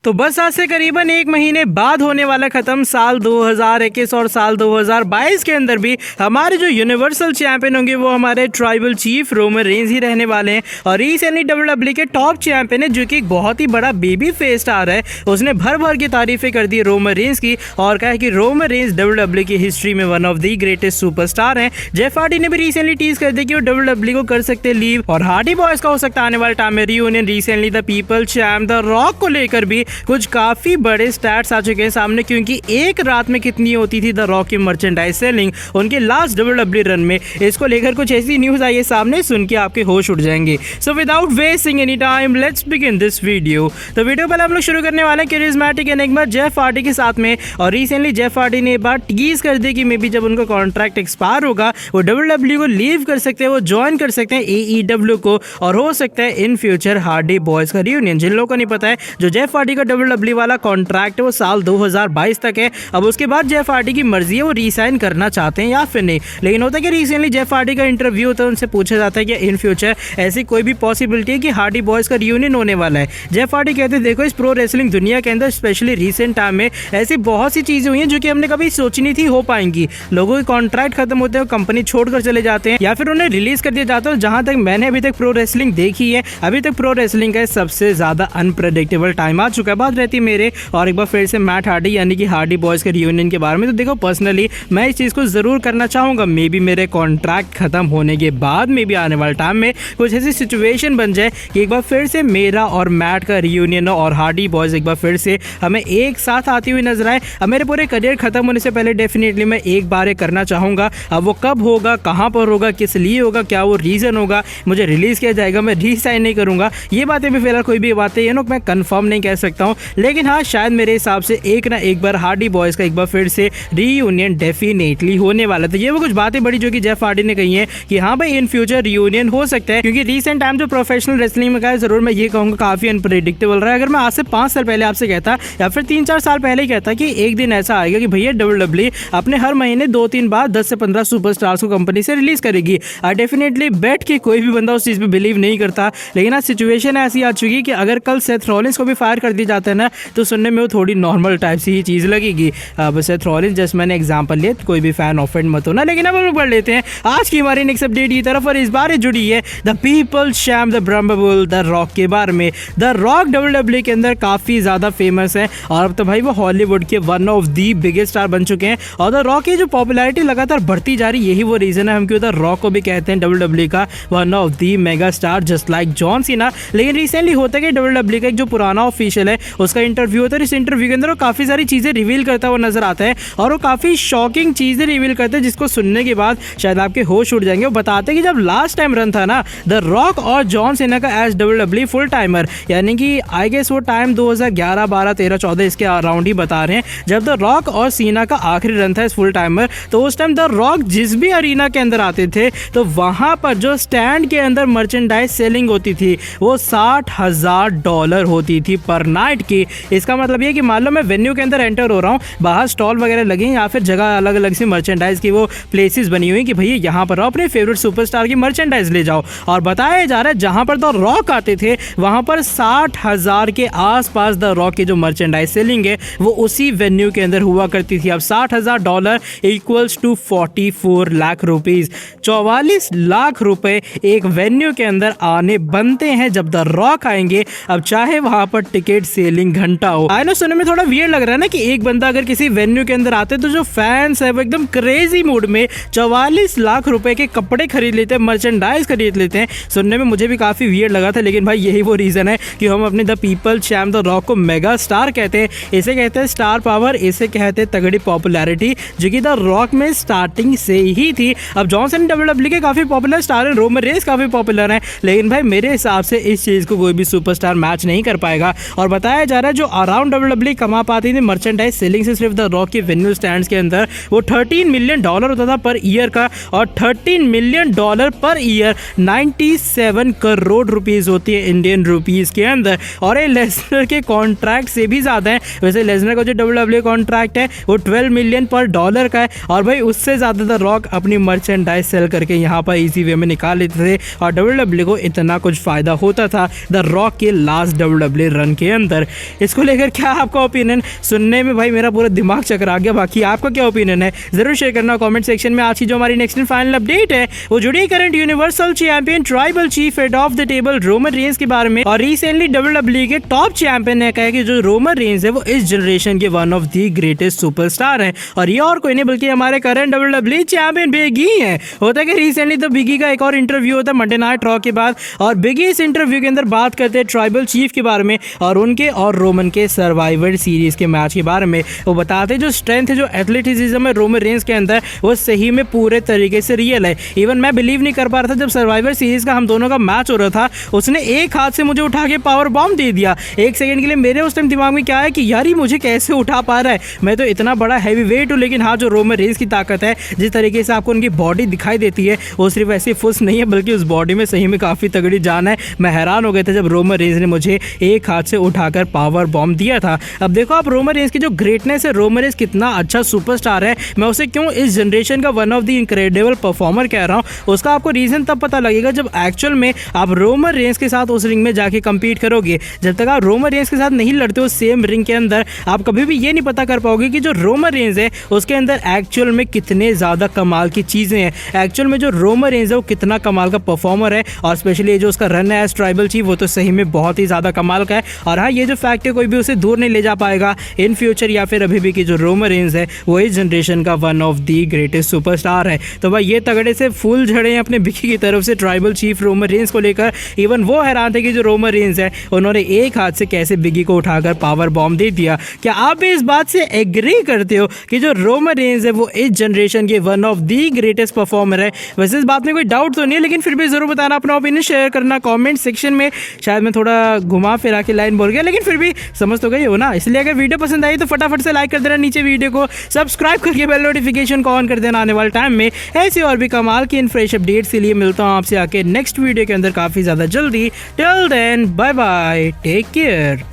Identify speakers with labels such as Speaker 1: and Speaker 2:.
Speaker 1: तो बस आज से करीबन एक महीने बाद होने वाला खत्म साल 2021 और साल 2022 के अंदर भी हमारे जो यूनिवर्सल चैंपियन होंगे वो हमारे ट्राइबल चीफ रोमन रेंज ही रहने वाले हैं। और रिसेंटली डब्ल्यूडब्ल्यूई के टॉप चैंपियन है जो कि एक बहुत ही बड़ा बेबी फेस स्टार है, उसने भर भर की तारीफें कर दी रोमन रेंज की और कहा कि रोमन रेंज डब्ल्यूडब्ल्यूई की हिस्ट्री में one of the greatest superstar हैं। जेफ हार्डी ने भी रिसेंटली टीज कर दिया कि वो डब्ल्यूडब्ल्यूई को कर सकते लीव और हार्डी बॉयज का हो सकता है आने वाले टाइम में reunion. Recently the people's champ the rock को लेकर भी कुछ काफी बड़े स्टैट्स आ चुके हैं सामने, क्योंकि एक रात में कितनी होती थी द रॉक की मर्चेंडाइज सेलिंग उनके लास्ट डब्ल्यूडब्ल्यूई रन में। इसको लेकर कुछ ऐसी न्यूज आई है सामने, सुन के आपके होश उड़ जाएंगे। So without wasting any time let's begin this video. तो वीडियो पहले हम लोग शुरू करने वाले हैं कैरिज्मेटिक एनिग्मा जेफ हार्डी के साथ में। और रिसेंटली जेफ हार्डी ने एक बार टीज कर दी कि मे बी जब उनका कॉन्ट्रैक्ट एक्सपायर होगा वो डब्ल्यूडब्ल्यूई को लीव कर सकते हैं, वो ज्वाइन कर सकते हैं AEW को, और हो सकता है इन फ्यूचर हार्डी बॉयज का रियूनियन। जिन लोगों को नहीं पता है, जो जेफ हार्डी का डब्ल्यूडब्ल्यूई वाला कॉन्ट्रैक्ट है वो साल 2022 तक है। अब उसके बाद जेफ हार्डी की मर्जी है वो रीसाइन करना चाहते हैं या फिर नहीं। लेकिन होता है कि रिसेंटली जेफ हार्डी का इंटरव्यू होता है, उनसे पूछा जाता है कि इन फ्यूचर ऐसी कोई भी पॉसिबिलिटी है कि हार्डी बॉयज का रियूनियन होने वाला है। जेफ हार्डी कहते हैं देखो इस प्रो रेसलिंग दुनिया के अंदर स्पेशली रिसेंट टाइम में ऐसी बहुत सी चीजें हुई हैं जो कि हमने कभी सोची नहीं थी हो पाएंगी। लोगों के कॉन्ट्रैक्ट खत्म होते हैं, कंपनी छोड़कर चले जाते हैं या फिर उन्हें रिलीज कर दिया जाता है। जहां तक मैंने अभी तक प्रो रेसलिंग देखी है, अभी तक प्रो रेसलिंग का सबसे ज्यादा अनप्रेडिक्टेबल टाइम आ चुका है। बात रहती है मेरे और एक बार फिर से मैट हार्डी यानी कि हार्डी बॉयज के रियूनियन के बारे में। तो देखो पर्सनली मैं इस चीज को जरूर करना चाहूंगा, मे बी मेरे कॉन्ट्रैक्ट खत्म होने के बाद में भी आने वाले टाइम में कुछ ऐसी सिचुएशन बन जाए कि एक बार फिर से मेरा और मैट का रियूनियन हो और हार्डी बॉयज एक बार फिर से हमें एक साथ आती हुई नजर आए। अब मेरे पूरे करियर खत्म होने से पहले डेफिनेटली मैं एक बार करना चाहूंगा। अब वो कब होगा, कहां पर होगा, किस लिए होगा, क्या वो रीजन होगा, मुझे रिलीज किया जाएगा, मैं रीसाइन नहीं करूंगा, ये बातें भी फिलहाल कोई भी बातें ये मैं कंफर्म नहीं कह सकता हूं। लेकिन हाँ शायद मेरे हिसाब से एक ना एक बार हार्डी बॉयज का एक बार फिर से रीयूनियन डेफिनेटली होने वाला। तो ये वो कुछ बातें बड़ी जो कि जेफ हार्डी ने कही है कि हाँ भाई इन फ्यूचर रियूनियन हो सकता है, क्योंकि रिसेंट टाइम जो प्रोफेशनल रेसलिंग में का है जरूर मैं ये कहूंगा काफी अनप्रेडिक्टेबल रहा है। अगर मैं आज से 5 साल पहले आपसे कहता या फिर 3-4 साल पहले ही कहता कि एक दिन ऐसा आएगा कि भैया डब्ल्यूडब्ल्यूई अपने हर महीने 2-3 बार 10 से 15 सुपरस्टार्स को कंपनी से रिलीज करेगी, डेफिनेटली बेट के कोई भी बंदा उस चीज पे बिलीव नहीं करता। लेकिन आज सिचुएशन ऐसी आ चुकी कि अगर कल सेथ रॉलिंस को भी फायर कर दिया जाता है ना तो सुनने में वो थोड़ी नॉर्मल टाइप से ही चीज लगेगी। अब सेथ रॉलिंस जस्ट मैंने एग्जांपल लिया, कोई भी फैन ऑफेंड मत होना। लेकिन अब हम लोग बढ़ लेते हैं आज की हमारी नेक्स्ट अपडेट की तरफ, और इस बार जुड़ी है the people's champ the brahma bull the rock के बारे में। द रॉक डब्ल्यूडब्ल्यूई के अंदर काफी ज्यादा फेमस है और अब तो भाई वो हॉलीवुड के one of the biggest star बन चुके हैं। और द रॉक की जो पॉपुलैरिटी लगातार बढ़ती जा रही है, यही वो रीजन है हम क्यों द रॉक को भी कहते हैं डब्ल्यूडब्ल्यूई का one of the mega star just like John Cena. लेकिन रिसेंटली होता है कि डब्ल्यूडब्ल्यूई का एक जो पुराना ऑफिशियल है उसका इंटरव्यू होता है। इस इंटरव्यू के अंदर वो काफी सारी चीजें रिवील करता हुआ नजर आता है और वो काफी शॉकिंग चीजें रिवील करते हैं जिसको सुनने के बाद शायद आपके होश उड़ जाएंगे। वो बताते हैं कि जब लास्ट टाइम रन था ना द रॉक और जॉन सीना का एज डब्ल्यूडब्ल्यूई फुल टाइमर, यानी कि आई गेस वो टाइम 2011, 12, 13, 14 इसके अराउंड ही बता रहे हैं, जब द रॉक और सीना का आखिरी रन था इस फुल टाइमर। तो उस टाइम द रॉक जिस भी अरीना के अंदर आते थे तो वहां पर जो स्टैंड के अंदर मर्चेंडाइज सेलिंग होती थी वो $60,000 होती थी पर नाइट की। इसका मतलब ये कि मान लो मैं वेन्यू के अंदर एंटर हो रहा हूँ, बाहर स्टॉल वगैरह लगे या फिर जगह अलग अलग सी मर्चेंडाइज की वो प्लेसेस बनी हुई कि भैया यहाँ पर अपने फेवरेट सुपरस्टार की मर्चेंडाइज ले जाओ। और बताया जा रहा है जहां पर द रॉक आते थे वहां पर 60,000 के आसपास द रॉक की जो मर्चेंडाइज सेलिंग है वो उसी वेन्यू के अंदर हुआ करती थी। अब $60,000 equals to 44 lakh rupees, 44 lakh रुपए एक वेन्यू के अंदर आने बनते हैं जब द रॉक आएंगे। अब चाहे वहां पर टिकट सेलिंग घंटा हो। आई नो सुनने में थोड़ा वियर्ड लग रहा है ना कि एक बंदा अगर किसी वेन्यू के अंदर आते तो जो फैंस है वो एकदम क्रेजी मूड में 44 लाख रुपए के कपड़े खरीद लेते हैं, मर्चेंडाइज खरीद लेते हैं। सुनने में मुझे भी काफी वियर्ड लगा था, लेकिन भाई यही वो रीजन है कि हम अपने the people's champ the rock को मेगा स्टार कहते हैं। इसे कहते हैं स्टार पावर, इसे कहते हैं तगड़ी पॉपुलैरिटी जो कि द रॉक में स्टार्टिंग से ही थी। अब जॉनसन डब्ल्यूडब्ल्यूई के काफी पॉपुलर स्टार है, रोमन रेंज काफी पॉपुलर है, लेकिन भाई मेरे हिसाब से इस चीज को कोई भी सुपरस्टार मैच नहीं कर पाएगा। और बताया जा रहा है जो अराउंड डब्ल्यूडब्ल्यूई कमा पाती थी मर्चेंडाइज सेलिंग से सिर्फ द रॉक के वेन्यू स्टैंड्स के अंदर वो $13 मिलियन होता था पर ईयर का, और $13 million per year 97 crore rupees होती है इंडियन रुपीस के अंदर। और ये लेसनर के कॉन्ट्रैक्ट से भी ज्यादा है। वैसे लेसनर का जो डब्ल्यूडब्ल्यूई कॉन्ट्रैक्ट है वो $12 मिलियन का है, और भाई उससे ज्यादा द रॉक अपनी मर्चेंडाइज सेल करके यहाँ पर इजी वे में निकाल लेते थे और डब्ल्यूडब्ल्यूई को इतना कुछ फायदा होता था द रॉक के लास्ट डब्ल्यूडब्ल्यूई रन के अंदर। अंतर। इसको लेकर क्या आपका ओपिनियन? सुनने में भाई मेरा पूरा दिमाग चकरा गया। बाकी आपका क्या ओपिनियन है जरूर शेयर करना कमेंट सेक्शन में। आज की जो हमारी नेक्स्ट एंड फाइनल अपडेट है वो जुड़ी current universal champion tribal chief head of the table Roman Reigns के बारे में। और रिसेंटली WWE के टॉप चैंपियन ने कहा कि जो रोमन रेंज है वो इस जनरेशन के one of the greatest superstar हैं और ये और कोई नहीं बल्कि हमारे current WWE champion big E हैं। होता है कि रिसेंटली तो बिगी का एक और इंटरव्यू होता है मंडे नाइट रॉ के बाद और बिगी इस इंटरव्यू के अंदर बात करते हैं ट्राइबल चीफ के बारे में और उनके और रोमन के सर्वाइवर सीरीज के मैच के बारे में। वो बताते हैं जो स्ट्रेंथ है जो एथलेटिसिज्म है रोमन रेंज के अंदर वो सही में पूरे तरीके से रियल है। इवन मैं बिलीव नहीं कर पा रहा था जब सर्वाइवर सीरीज का हम दोनों का मैच हो रहा था, उसने एक हाथ से मुझे उठा के पावर बॉम्ब दे दिया। एक सेकंड के लिए मेरे उस टाइम दिमाग में क्या है कि यार ये मुझे कैसे उठा पा रहा है, मैं तो इतना बड़ा हैवी वेट हूँ। लेकिन हाँ जो रोमन रेंज की ताकत है, जिस तरीके से आपको उनकी बॉडी दिखाई देती है वो सिर्फ ऐसी फुस नहीं है बल्कि उस बॉडी में सही में काफ़ी तगड़ी जान है। मैं हैरान हो गया था जब रोमन रेंज ने मुझे एक हाथ से उठाकर पावर बॉम्ब दिया था। अब देखो आप रोमन रेंज की जो ग्रेटनेस है, रोमन रेंज कितना अच्छा सुपरस्टार है, मैं उसे क्यों इस जनरेशन का one of the incredible performer कह रहा हूँ, उसका आपको रीजन तब पता लगेगा जब एक्चुअल में आप रोमन रेंज के साथ उस रिंग में जाके कंपीट करोगे। जब तक आप रोमन रेंज के साथ नहीं लड़ते हो सेम रिंग के अंदर, आप कभी भी ये नहीं पता कर पाओगे कि जो रोमन रेंज है उसके अंदर एक्चुअल में कितने ज़्यादा कमाल की चीज़ें हैं। एक्चुअल में जो रोमन रेंज है वो कितना कमाल का परफॉर्मर है और स्पेशली जो उसका रन है एज ट्राइबल चीफ वो तो सही में बहुत ही ज़्यादा कमाल का है। और हाँ ये जो फैक्ट है कोई भी उसे दूर नहीं ले जा पाएगा इन फ्यूचर या फिर अभी भी कि जो रोमन रेंज है वो इस जनरेशन का one of the greatest superstar है। तो भाई ये तगड़े से फूल झड़े हैं अपने बिकी की तरफ से ट्राइबल चीफ रोमन रेंज को लेकर। इवन वो हैरान थे कि जो रोमन रेंज है उन्होंने एक हाथ से कैसे बिगी को उठाकर पावर बॉम्ब दे दिया। क्या आप भी इस बात से एग्री करते हो कि जो रोमन रेंज है वो इस जनरेशन के one of the greatest performer है? वैसे इस बात में कोई डाउट तो नहीं है लेकिन फिर भी जरूर बताना अपना ओपिनियन शेयर करना कमेंट सेक्शन में। शायद मैं थोड़ा घुमा फिरा के लाइन बोल गया लेकिन फिर भी समझ तो गई हो ना। इसलिए अगर वीडियो पसंद आई तो फटाफट से लाइक कर देना नीचे वीडियो को, सब्सक्राइब करके बेल नोटिफिकेशन को ऑन कर देना आने वाले टाइम में ऐसी और भी कमाल की इन फ्रेश अपडेट्स के लिए। मिलता हूँ आपसे आके नेक्स्ट वीडियो के अंदर काफ़ी ज़्यादा जल्दी। Till then bye bye, take care.